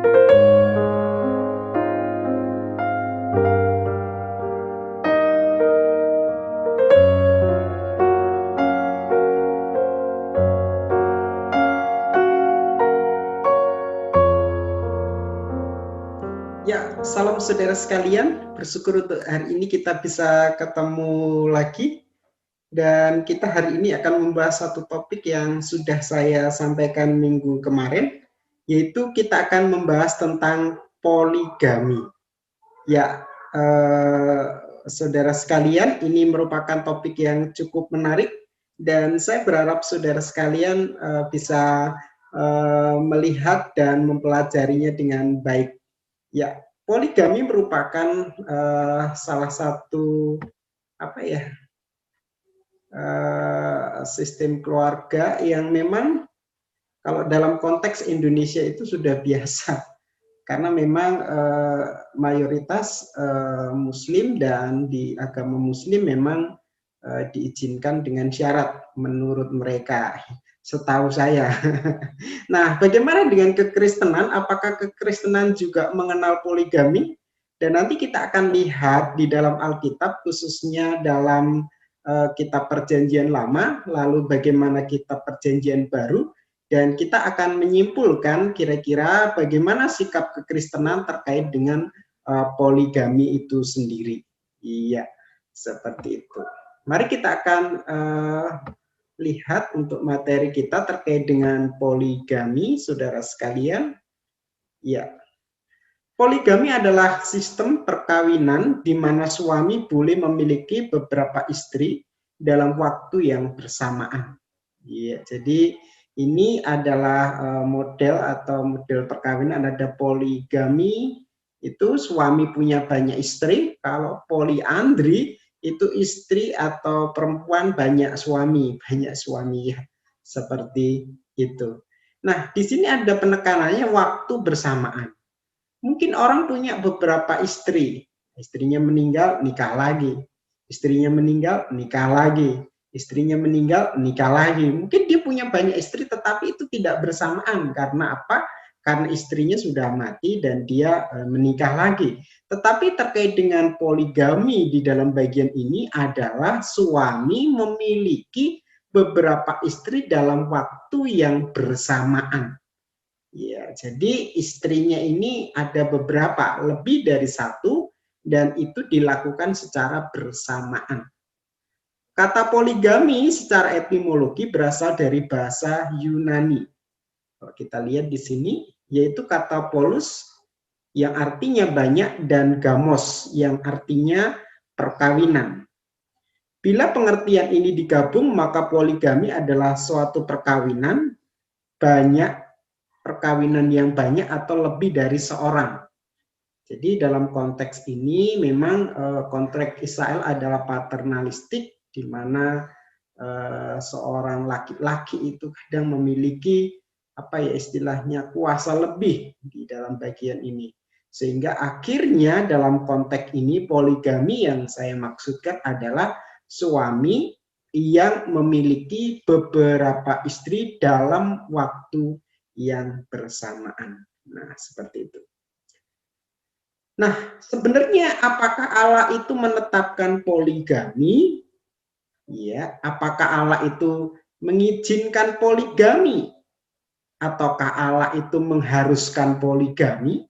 Ya, salam saudara sekalian. Bersyukur untuk hari ini kita bisa ketemu lagi. Dan kita hari ini akan membahas satu topik yang sudah saya sampaikan minggu kemarin, yaitu kita akan membahas tentang poligami. Ya, saudara sekalian, ini merupakan topik yang cukup menarik, dan saya berharap saudara sekalian bisa melihat dan mempelajarinya dengan baik. Ya, poligami merupakan salah satu sistem keluarga yang memang kalau dalam konteks Indonesia itu sudah biasa, karena memang mayoritas Muslim, dan di agama Muslim memang diizinkan dengan syarat menurut mereka, setahu saya. Nah, bagaimana dengan kekristenan? Apakah kekristenan juga mengenal poligami? Dan nanti kita akan lihat di dalam Alkitab, khususnya dalam kitab Perjanjian Lama, lalu bagaimana kitab Perjanjian Baru, dan kita akan menyimpulkan kira-kira bagaimana sikap kekristenan terkait dengan poligami itu sendiri. Iya, seperti itu. Mari kita akan lihat untuk materi kita terkait dengan poligami, saudara sekalian. Ya, poligami adalah sistem perkawinan di mana suami boleh memiliki beberapa istri dalam waktu yang bersamaan. Ya, jadi ini adalah model perkawinan. Ada poligami, itu suami punya banyak istri. Kalau poliandri itu istri atau perempuan banyak suami ya, seperti itu. Nah, di sini ada penekanannya waktu bersamaan. Mungkin orang punya beberapa istri, istrinya meninggal, nikah lagi, istrinya meninggal, nikah lagi, istrinya meninggal, nikah lagi. Mungkin dia punya banyak istri, tetapi itu tidak bersamaan. Karena apa? Karena istrinya sudah mati dan dia menikah lagi. Tetapi terkait dengan poligami di dalam bagian ini adalah suami memiliki beberapa istri dalam waktu yang bersamaan. Ya, jadi istrinya ini ada beberapa, lebih dari satu, dan itu dilakukan secara bersamaan. Kata poligami secara etimologi berasal dari bahasa Yunani. Kalau kita lihat di sini, yaitu kata polus yang artinya banyak dan gamos yang artinya perkawinan. Bila pengertian ini digabung, maka poligami adalah suatu perkawinan yang banyak atau lebih dari seorang. Jadi dalam konteks ini memang konteks Israel adalah paternalistik, di mana seorang laki-laki itu kadang memiliki istilahnya kuasa lebih di dalam bagian ini, sehingga akhirnya dalam konteks ini poligami yang saya maksudkan adalah suami yang memiliki beberapa istri dalam waktu yang bersamaan. Nah, seperti itu. Nah, sebenarnya apakah Allah itu menetapkan poligami? Ya, apakah Allah itu mengizinkan poligami? Ataukah Allah itu mengharuskan poligami?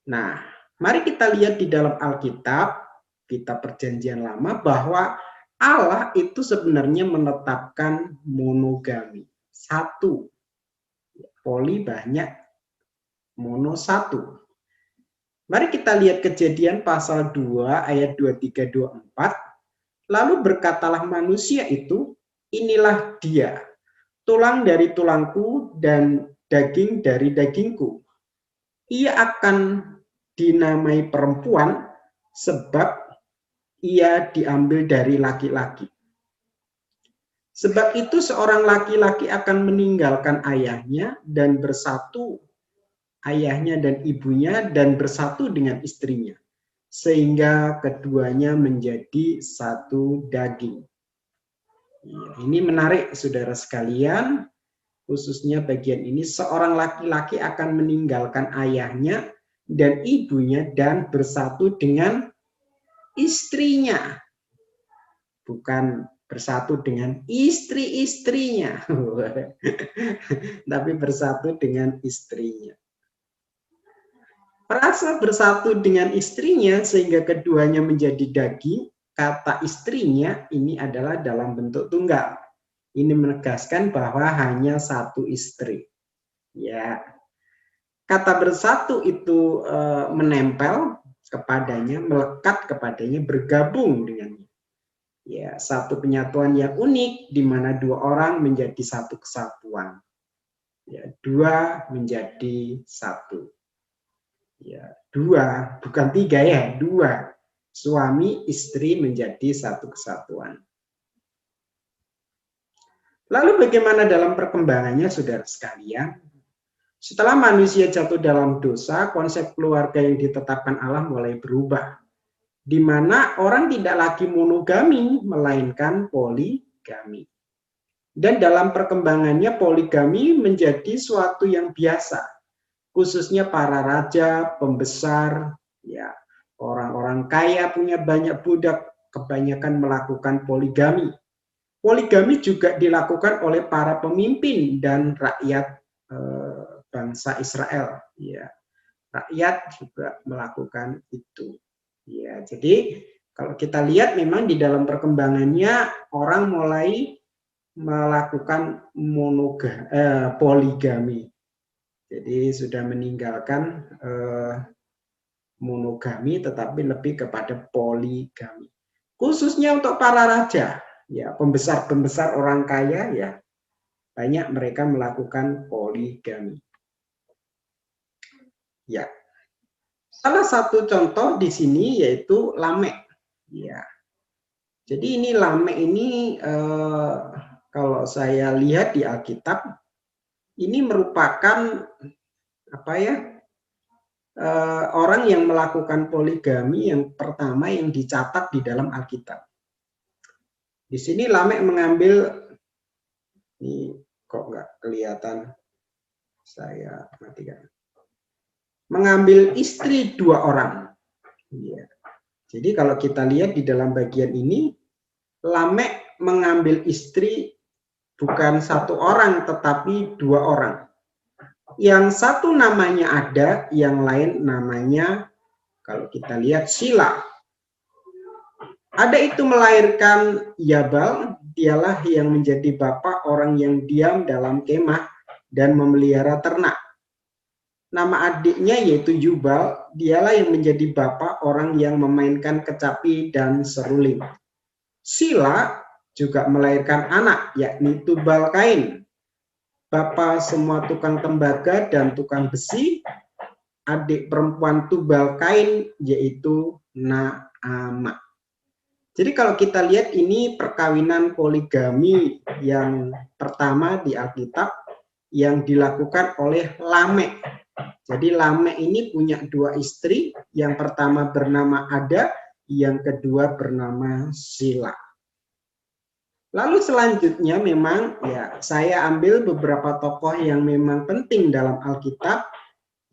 Nah, mari kita lihat di dalam Alkitab, kitab Perjanjian Lama, bahwa Allah itu sebenarnya menetapkan monogami. Satu, poli banyak, mono satu. Mari kita lihat Kejadian pasal 2 ayat 23-24. Lalu berkatalah manusia itu, inilah dia, tulang dari tulangku dan daging dari dagingku. Ia akan dinamai perempuan sebab ia diambil dari laki-laki. Sebab itu seorang laki-laki akan meninggalkan ayahnya dan bersatu, ayahnya dan ibunya, dan bersatu dengan istrinya, sehingga keduanya menjadi satu daging. Ini menarik, saudara sekalian. khususnya bagian ini, seorang laki-laki akan meninggalkan ayahnya dan ibunya dan bersatu dengan istrinya. Bukan bersatu dengan istri-istrinya, tapi bersatu dengan istrinya. Merasa bersatu dengan istrinya sehingga keduanya menjadi daging, kata istrinya ini adalah dalam bentuk tunggal. Ini menegaskan bahwa hanya satu istri. Ya, kata bersatu itu menempel kepadanya, melekat kepadanya, bergabung dengannya. Ya, satu penyatuan yang unik di mana dua orang menjadi satu kesatuan. Ya, dua menjadi satu. Ya, dua, bukan tiga ya, dua. Suami istri menjadi satu kesatuan. Lalu bagaimana dalam perkembangannya, saudara sekalian? Setelah manusia jatuh dalam dosa, konsep keluarga yang ditetapkan Allah mulai berubah, di mana orang tidak lagi monogami, melainkan poligami. Dan dalam perkembangannya poligami menjadi suatu yang biasa, khususnya para raja, pembesar, ya, orang-orang kaya punya banyak budak, kebanyakan melakukan poligami. Poligami juga dilakukan oleh para pemimpin dan rakyat bangsa Israel. Ya, rakyat juga melakukan itu. Ya, jadi kalau kita lihat memang di dalam perkembangannya orang mulai melakukan poligami. Jadi sudah meninggalkan monogami tetapi lebih kepada poligami. Khususnya untuk para raja, ya, pembesar-pembesar orang kaya, ya, banyak mereka melakukan poligami. Ya. Salah satu contoh di sini yaitu Lamek. Ya. Jadi ini Lamek ini kalau saya lihat di Alkitab ini merupakan apa ya? Orang yang melakukan poligami yang pertama yang dicatat di dalam Alkitab. Di sini Lamek mengambil, ini kok nggak kelihatan, saya matikan. Mengambil istri 2 orang. Ya. Jadi kalau kita lihat di dalam bagian ini, Lamek mengambil istri bukan 1 orang, tetapi 2 orang. Yang satu namanya Ada, yang lain namanya, kalau kita lihat, Sila. Ada itu melahirkan Yabal, dialah yang menjadi bapak orang yang diam dalam kemah dan memelihara ternak. Nama adiknya yaitu Yubal, dialah yang menjadi bapak orang yang memainkan kecapi dan seruling. Sila juga melahirkan anak, yakni Tubal Kain, bapak semua tukang tembaga dan tukang besi. Adik perempuan Tubal Kain yaitu Naamah. Jadi kalau kita lihat ini perkawinan poligami yang pertama di Alkitab yang dilakukan oleh Lamek. Jadi Lamek ini punya 2 istri, yang pertama bernama Ada, yang kedua bernama Sila. Lalu selanjutnya memang ya saya ambil beberapa tokoh yang memang penting dalam Alkitab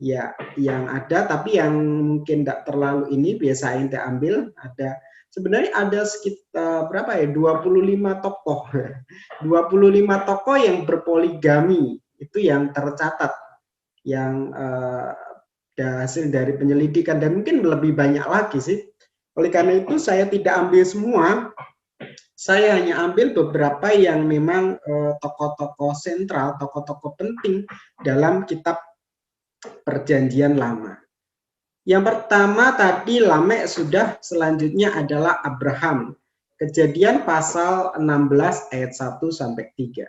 ya yang ada, tapi yang mungkin tidak terlalu ini biasa ente ambil ada. Sebenarnya ada sekitar berapa ya, 25 tokoh. 25 tokoh yang berpoligami itu yang tercatat, yang hasil dari penyelidikan, dan mungkin lebih banyak lagi sih. Oleh karena itu saya tidak ambil semua, saya hanya ambil beberapa yang memang tokoh-tokoh sentral, tokoh-tokoh penting dalam kitab Perjanjian Lama. Yang pertama tadi Lamek sudah, selanjutnya adalah Abraham. Kejadian pasal 16 ayat 1 sampai 3.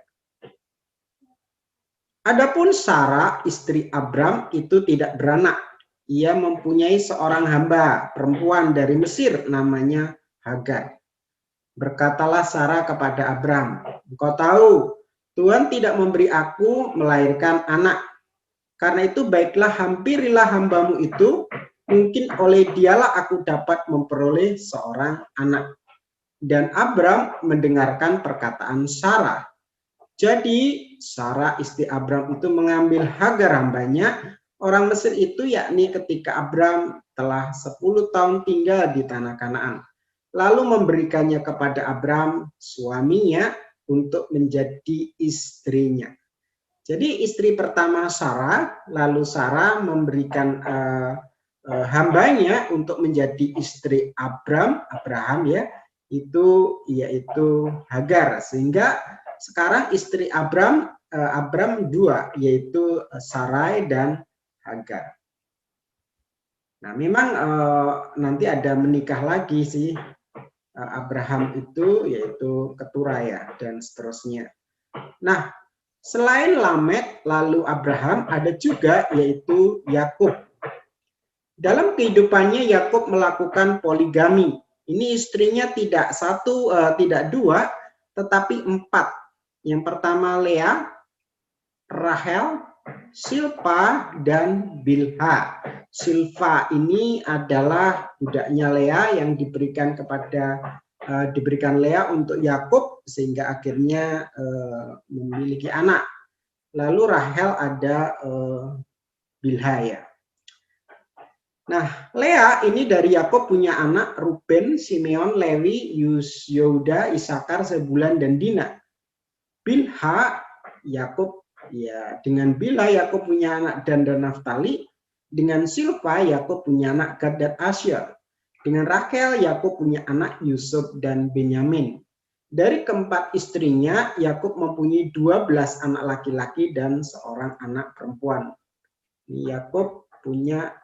Adapun Sarah, istri Abram, itu tidak beranak. Ia mempunyai seorang hamba perempuan dari Mesir namanya Hagar. Berkatalah Sarah kepada Abram, "Engkau tahu, Tuhan tidak memberi aku melahirkan anak. Karena itu baiklah hampirilah hambamu itu, mungkin oleh dialah aku dapat memperoleh seorang anak." Dan Abram mendengarkan perkataan Sarah. Jadi Sarah istri Abram itu mengambil Hagar hambanya orang Mesir itu, yakni ketika Abram telah 10 tahun tinggal di tanah Kanaan, lalu memberikannya kepada Abram suaminya untuk menjadi istrinya. Jadi istri pertama Sarah, lalu Sarah memberikan hambanya untuk menjadi istri Abraham ya, itu yaitu Hagar, sehingga sekarang istri Abram dua, yaitu Sarai dan Hagar. Nah, memang nanti ada menikah lagi sih Abraham itu, yaitu keturunan ya, dan seterusnya. Nah, selain Lamek lalu Abraham, ada juga yaitu Yakub. Dalam kehidupannya Yakub melakukan poligami. Ini istrinya tidak satu, tidak dua, tetapi 4. Yang pertama Lea, Rahel, Silpa, dan Bilha. Silpa ini adalah budaknya Lea yang diberikan Lea untuk Yakub sehingga akhirnya memiliki anak. Lalu Rahel ada Bilha ya. Nah, Lea ini dari Yakub punya anak Ruben, Simeon, Lewi, Yehuda, Isakar, Zebulun, dan Dina. Bilha, Yakub ya, dengan Bilha Yakub punya anak Dan dan Naftali. Dengan Silpa Yakub punya anak Gad dan Asyir. Dengan Rachel Yakub punya anak Yusuf dan Benyamin. Dari keempat istrinya Yakub mempunyai 12 anak laki-laki dan seorang anak perempuan. Yakub punya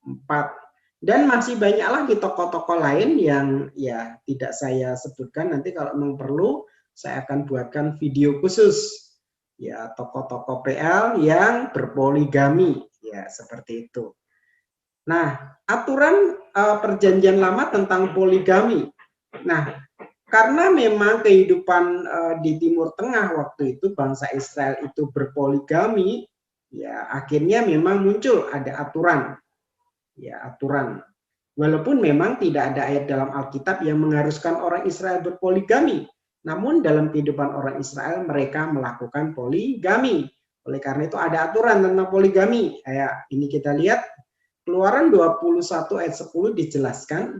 4. Dan masih banyak lagi tokoh-tokoh lain yang ya tidak saya sebutkan. Nanti kalau memang perlu saya akan buatkan video khusus ya, tokoh-tokoh PL yang berpoligami ya, seperti itu. Nah, aturan perjanjian lama tentang poligami. Nah, karena memang kehidupan di Timur Tengah waktu itu bangsa Israel itu berpoligami, ya akhirnya memang muncul ada aturan. Ya, aturan. Walaupun memang tidak ada ayat dalam Alkitab yang mengharuskan orang Israel berpoligami, namun dalam kehidupan orang Israel mereka melakukan poligami. Oleh karena itu ada aturan tentang poligami. Kayak ini kita lihat Keluaran 21 ayat 10 dijelaskan,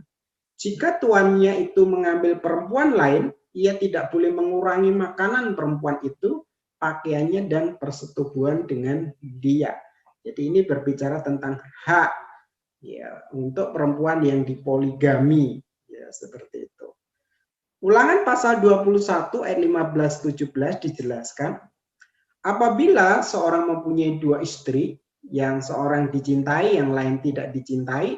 jika tuannya itu mengambil perempuan lain, ia tidak boleh mengurangi makanan perempuan itu, pakaiannya dan persetubuhan dengan dia. Jadi ini berbicara tentang hak ya untuk perempuan yang dipoligami ya, seperti itu. Ulangan pasal 21 ayat 15-17 dijelaskan, apabila seorang mempunyai 2 istri, yang seorang dicintai yang lain tidak dicintai,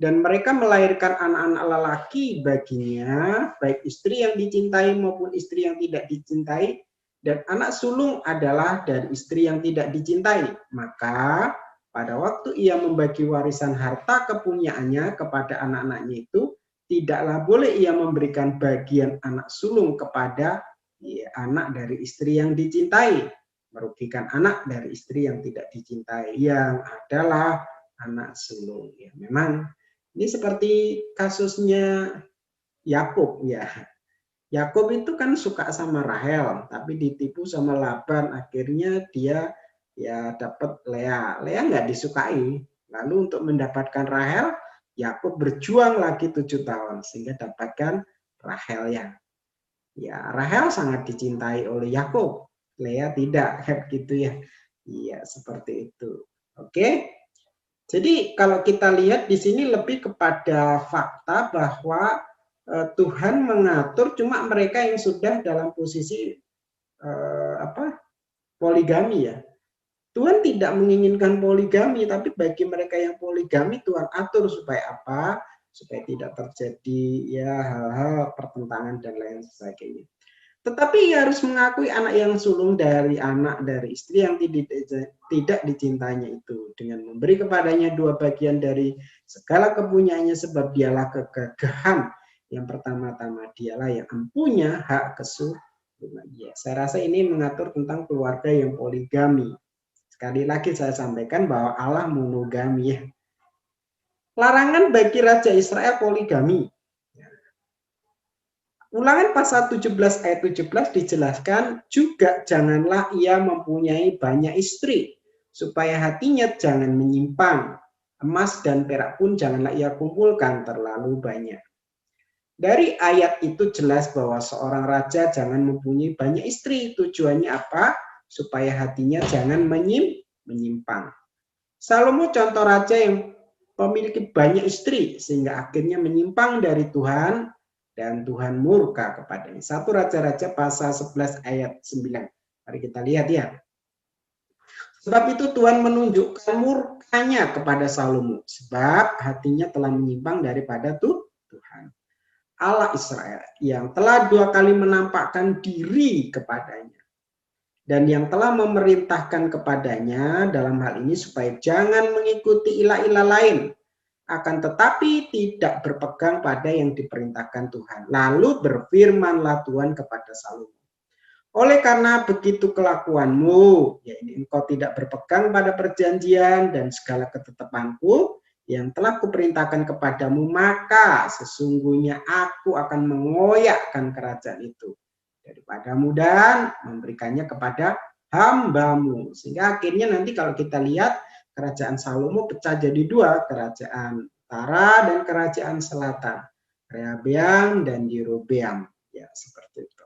dan mereka melahirkan anak-anak lelaki baginya, baik istri yang dicintai maupun istri yang tidak dicintai, dan anak sulung adalah dari istri yang tidak dicintai, maka pada waktu ia membagi warisan harta kepunyaannya kepada anak-anaknya itu, tidaklah boleh ia memberikan bagian anak sulung kepada anak dari istri yang dicintai, merugikan anak dari istri yang tidak dicintai, yang adalah anak sulung. Ya, memang ini seperti kasusnya Yakub ya. Yakub itu kan suka sama Rahel, tapi ditipu sama Laban, akhirnya dia ya dapat Lea. Lea nggak disukai. Lalu untuk mendapatkan Rahel, Yakub berjuang lagi 7 tahun sehingga dapatkan Rahel ya. Ya, Rahel sangat dicintai oleh Yakub, Lea tidak, gitu ya. Iya, seperti itu. Oke. Jadi kalau kita lihat di sini lebih kepada fakta bahwa Tuhan mengatur cuma mereka yang sudah dalam posisi poligami ya. Tuhan tidak menginginkan poligami, tapi bagi mereka yang poligami Tuhan atur supaya apa? Supaya tidak terjadi ya hal-hal pertentangan dan lain sebagainya. Tetapi ia harus mengakui anak yang sulung dari anak dari istri yang tidak dicintainya itu, dengan memberi kepadanya 2 bagian dari segala kepunyaannya, sebab dialah kegagahan. Yang pertama-tama dialah yang mempunyai hak kesulungan. Ya, saya rasa ini mengatur tentang keluarga yang poligami. Sekali lagi saya sampaikan bahwa Allah monogami ya. Larangan bagi Raja Israel poligami. Ulangan pasal 17 ayat 17 dijelaskan juga janganlah ia mempunyai banyak istri, supaya hatinya jangan menyimpang. Emas dan perak pun janganlah ia kumpulkan terlalu banyak. Dari ayat itu jelas bahwa seorang raja jangan mempunyai banyak istri. Tujuannya apa? Supaya hatinya jangan menyimpang. Salomo contoh raja yang memiliki banyak istri sehingga akhirnya menyimpang dari Tuhan dan Tuhan murka kepadanya. 1 Raja-Raja pasal 11 ayat 9. Mari kita lihat ya. Sebab itu Tuhan menunjukkan murkanya kepada Salomo sebab hatinya telah menyimpang daripada Tuhan Allah Israel yang telah 2 kali menampakkan diri kepadanya dan yang telah memerintahkan kepadanya dalam hal ini supaya jangan mengikuti ilah-ilah lain, akan tetapi tidak berpegang pada yang diperintahkan Tuhan. Lalu berfirmanlah Tuhan kepada Salomo, oleh karena begitu kelakuanmu, ya ini engkau tidak berpegang pada perjanjian dan segala ketetapanku yang telah kuperintahkan kepadamu, maka sesungguhnya aku akan mengoyakkan kerajaan itu daripadamu dan memberikannya kepada hambamu. Sehingga akhirnya nanti kalau kita lihat kerajaan Salomo pecah jadi 2, kerajaan utara dan kerajaan selatan, Rehabeam dan Yerobeam, ya seperti itu.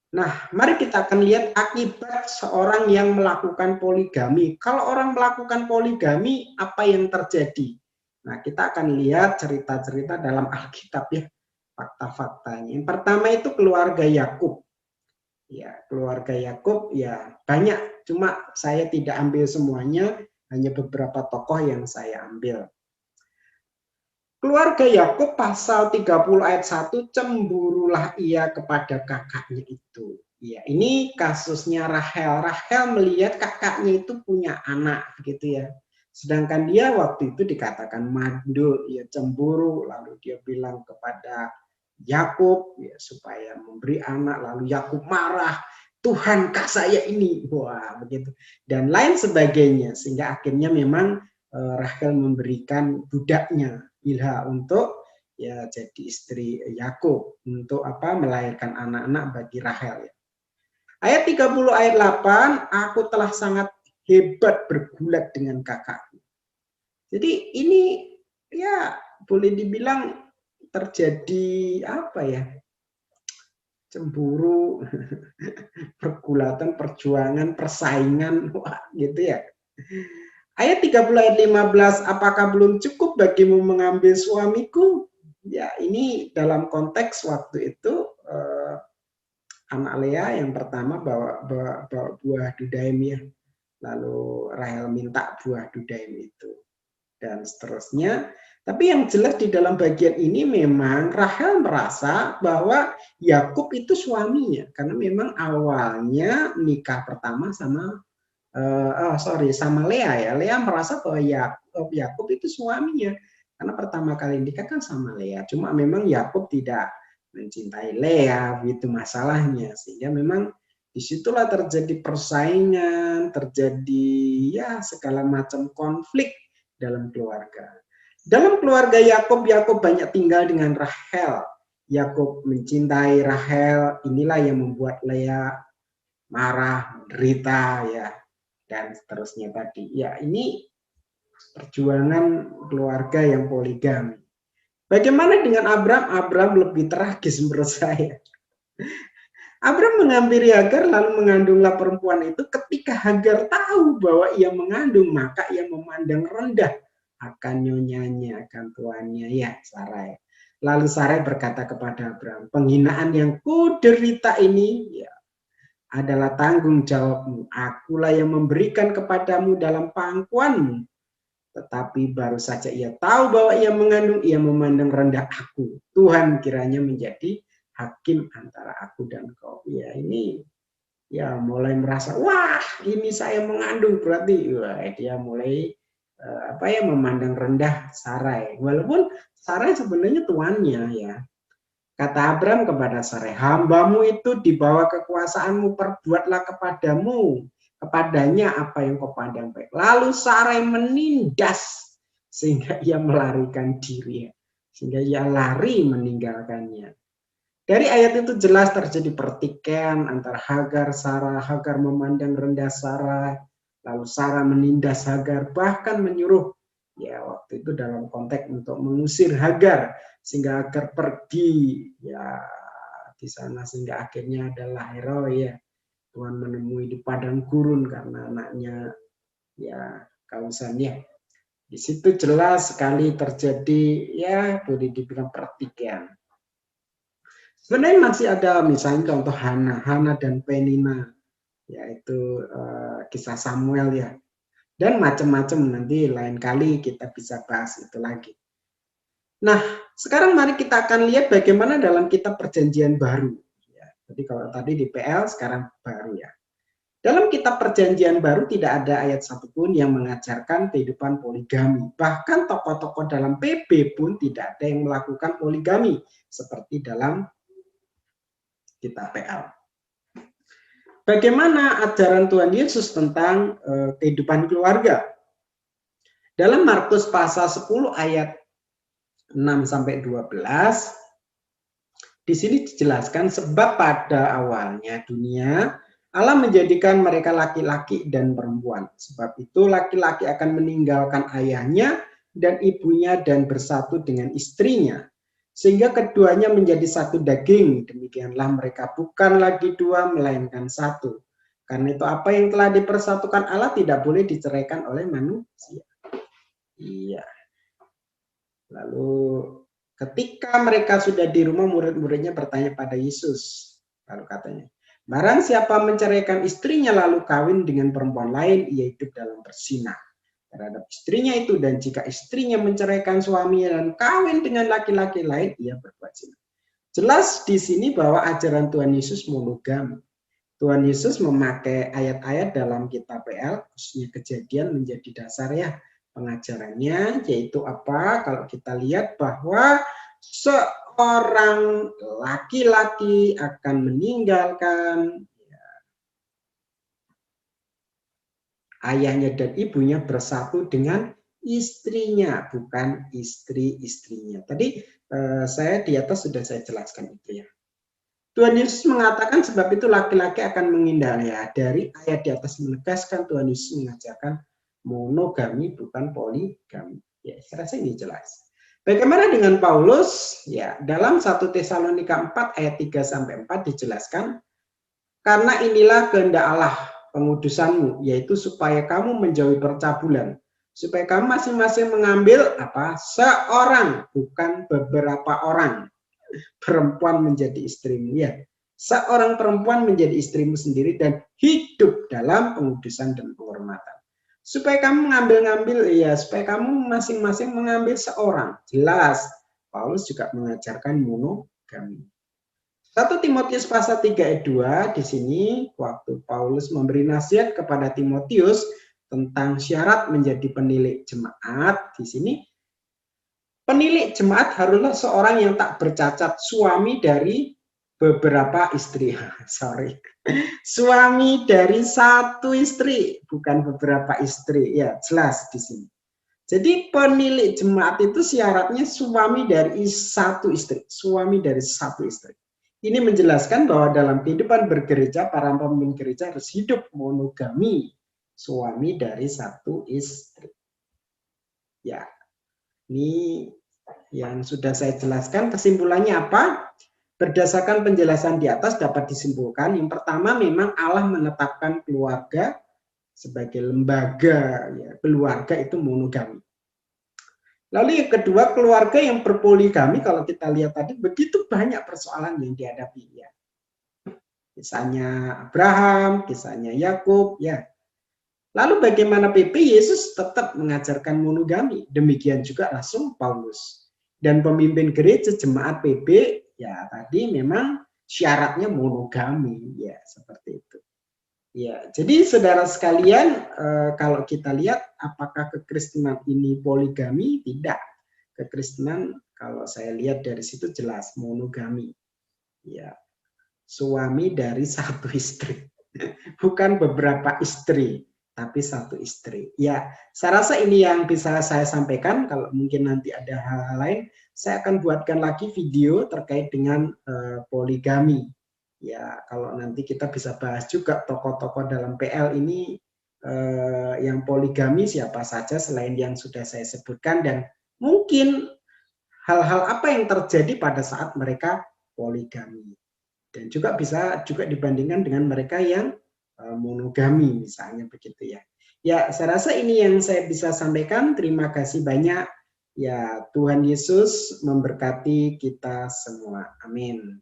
Nah, mari kita akan lihat akibat seorang yang melakukan poligami. Kalau orang melakukan poligami, apa yang terjadi? Nah, kita akan lihat cerita-cerita dalam Alkitab ya, fakta-faktanya. Yang pertama itu keluarga Yakub. Ya, keluarga Yakub ya banyak, cuma saya tidak ambil semuanya, hanya beberapa tokoh yang saya ambil. Keluarga Yakub pasal 30 ayat 1, cemburulah ia kepada kakaknya itu. Ya, ini kasusnya Rahel. Rahel melihat kakaknya itu punya anak gitu ya. Sedangkan dia waktu itu dikatakan mandul, ya cemburu, lalu dia bilang kepada Yakub ya supaya memberi anak, lalu Yakub marah, Tuhankah saya ini? Wah, begitu. Dan lain sebagainya sehingga akhirnya memang Rahel memberikan budaknya Bilha untuk ya jadi istri Yakub untuk apa melahirkan anak-anak bagi Rahel ya. Ayat 30 ayat 8, aku telah sangat hebat bergulat dengan kakakku. Jadi ini ya boleh dibilang terjadi apa ya? Cemburu, pergulatan, perjuangan, persaingan, wah gitu ya. Ayat 30 ayat 15, apakah belum cukup bagimu mengambil suamiku? Ya, ini dalam konteks waktu itu anak Lea yang pertama bawa buah dudaim ya. Lalu Rahel minta buah dudaim itu. Dan seterusnya. Tapi yang jelas di dalam bagian ini memang Rahel merasa bahwa Yakub itu suaminya. Karena memang awalnya nikah pertama sama sama Lea ya. Lea merasa bahwa Yakub itu suaminya. Karena pertama kali nikah kan sama Lea. Cuma memang Yakub tidak mencintai Lea, itu masalahnya. Sehingga memang disitulah terjadi persaingan, terjadi ya segala macam konflik dalam keluarga. Dalam keluarga Yakub, Yakub banyak tinggal dengan Rahel. Yakub mencintai Rahel, inilah yang membuat Lea marah, menderita ya. Dan seterusnya tadi. Ya, ini perjuangan keluarga yang poligami. Bagaimana dengan Abram? Abram lebih tragis menurut saya. Abram menghampiri Hagar lalu mengandunglah perempuan itu. Ketika Hagar tahu bahwa ia mengandung, maka ia memandang rendah akan nyonyanya, akan tuannya, ya Sarai. Lalu Sarai berkata kepada Abram, penghinaan yang kuderita ini, ya adalah tanggung jawabmu. Akulah yang memberikan kepadamu dalam pangkuanmu. Tetapi baru saja ia tahu bahwa ia mengandung, ia memandang rendah aku. Tuhan kiranya menjadi hakim antara aku dan kau. Ya ini ya mulai merasa, wah ini saya mengandung berarti. Wah, dia mulai memandang rendah Sarai. Walaupun Sarai sebenarnya tuannya ya. Kata Abram kepada Sarai, hambamu itu di bawah kekuasaanmu, perbuatlah kepadanya apa yang kau pandang baik. Lalu Sarai menindas sehingga ia melarikan diri. Sehingga ia lari meninggalkannya. Dari ayat itu jelas terjadi pertikaian antara Hagar, Sarah. Hagar memandang rendah Sarah, lalu Sarah menindas Hagar, bahkan menyuruh, ya waktu itu dalam konteks untuk mengusir Hagar, sehingga Hagar pergi, ya di sana sehingga akhirnya adalah hero ya. Tuhan menemui di padang gurun karena anaknya ya kausan ya. Di situ jelas sekali terjadi ya boleh dibilang pertikaian. Sebenarnya masih ada misalnya contoh Hana dan Penina, yaitu kisah Samuel ya. Dan macam-macam nanti lain kali kita bisa bahas itu lagi. Nah, sekarang mari kita akan lihat bagaimana dalam kitab Perjanjian Baru. Ya, jadi kalau tadi di PL, sekarang baru ya. Dalam kitab Perjanjian Baru tidak ada ayat satupun yang mengajarkan kehidupan poligami. Bahkan tokoh-tokoh dalam PB pun tidak ada yang melakukan poligami seperti dalam kitab PL. Bagaimana ajaran Tuhan Yesus tentang kehidupan keluarga? Dalam Markus pasal 10 ayat 6 sampai 12 di sini dijelaskan sebab pada awalnya dunia Allah menjadikan mereka laki-laki dan perempuan. Sebab itu laki-laki akan meninggalkan ayahnya dan ibunya dan bersatu dengan istrinya. Sehingga keduanya menjadi satu daging. Demikianlah mereka bukan lagi dua, melainkan satu. Karena itu apa yang telah dipersatukan Allah tidak boleh diceraikan oleh manusia. Iya. Lalu ketika mereka sudah di rumah, murid-muridnya bertanya pada Yesus. Lalu katanya, barang siapa menceraikan istrinya lalu kawin dengan perempuan lain, ia hidup dalam perzina terhadap istrinya itu, dan jika istrinya menceraikan suaminya dan kawin dengan laki-laki lain, ia berbuat zina. Jelas di sini bahwa ajaran Tuhan Yesus monogami. Tuhan Yesus memakai ayat-ayat dalam kitab PL, khususnya Kejadian menjadi dasar ya pengajarannya, yaitu apa? Kalau kita lihat bahwa seorang laki-laki akan meninggalkan ayahnya dan ibunya bersatu dengan istrinya, bukan istri-istrinya. Tadi saya di atas sudah saya jelaskan itu ya. Tuhan Yesus mengatakan sebab itu laki-laki akan menghindar ya. Dari ayat di atas menegaskan Tuhan Yesus mengajarkan monogami bukan poligami. Ya, saya rasa ini jelas. Bagaimana dengan Paulus? Ya, dalam 1 Tesalonika 4 ayat 3 sampai 4 dijelaskan, karena inilah kehendak Allah pengudusanmu, yaitu supaya kamu menjauhi percabulan, supaya kamu masing-masing mengambil apa? Seorang, bukan beberapa orang. Perempuan menjadi istrimu ya. Seorang perempuan menjadi istrimu sendiri dan hidup dalam pengudusan dan penghormatan. Supaya kamu mengambil ya, supaya kamu masing-masing mengambil seorang. Jelas, Paulus juga mengajarkan monogami. 1 Timotius pasal 3 ayat 2 di sini waktu Paulus memberi nasihat kepada Timotius tentang syarat menjadi penilik jemaat, di sini penilik jemaat haruslah seorang yang tak bercacat, suami dari beberapa istri. Suami dari satu istri, bukan beberapa istri. Ya, jelas di sini. Jadi penilik jemaat itu syaratnya suami dari satu istri, suami dari satu istri. Ini menjelaskan bahwa dalam kehidupan bergereja, para pemimpin gereja harus hidup monogami, suami dari satu istri. Ya, ini yang sudah saya jelaskan. Kesimpulannya apa? Berdasarkan penjelasan di atas dapat disimpulkan, yang pertama memang Allah menetapkan keluarga sebagai lembaga, ya, keluarga itu monogami. Lalu yang kedua, keluarga yang berpoligami, kalau kita lihat tadi, begitu banyak persoalan yang dihadapi. Ya. Kisahnya Abraham, kisahnya Yakub, ya. Lalu bagaimana PP? Yesus tetap mengajarkan monogami. Demikian juga Rasul Paulus. Dan pemimpin gereja jemaat PB, ya tadi memang syaratnya monogami. Ya, seperti itu. Ya, jadi saudara sekalian, kalau kita lihat apakah kekristenan ini poligami? Tidak. Kekristenan kalau saya lihat dari situ jelas monogami. Ya, suami dari satu istri, bukan beberapa istri, tapi satu istri. Ya, saya rasa ini yang bisa saya sampaikan. Kalau mungkin nanti ada hal-hal lain, saya akan buatkan lagi video terkait dengan poligami. Ya, kalau nanti kita bisa bahas juga tokoh-tokoh dalam PL ini yang poligami siapa saja selain yang sudah saya sebutkan, dan mungkin hal-hal apa yang terjadi pada saat mereka poligami. Dan juga bisa juga dibandingkan dengan mereka yang monogami misalnya begitu ya. Ya, saya rasa ini yang saya bisa sampaikan. Terima kasih banyak. Ya, Tuhan Yesus memberkati kita semua. Amin.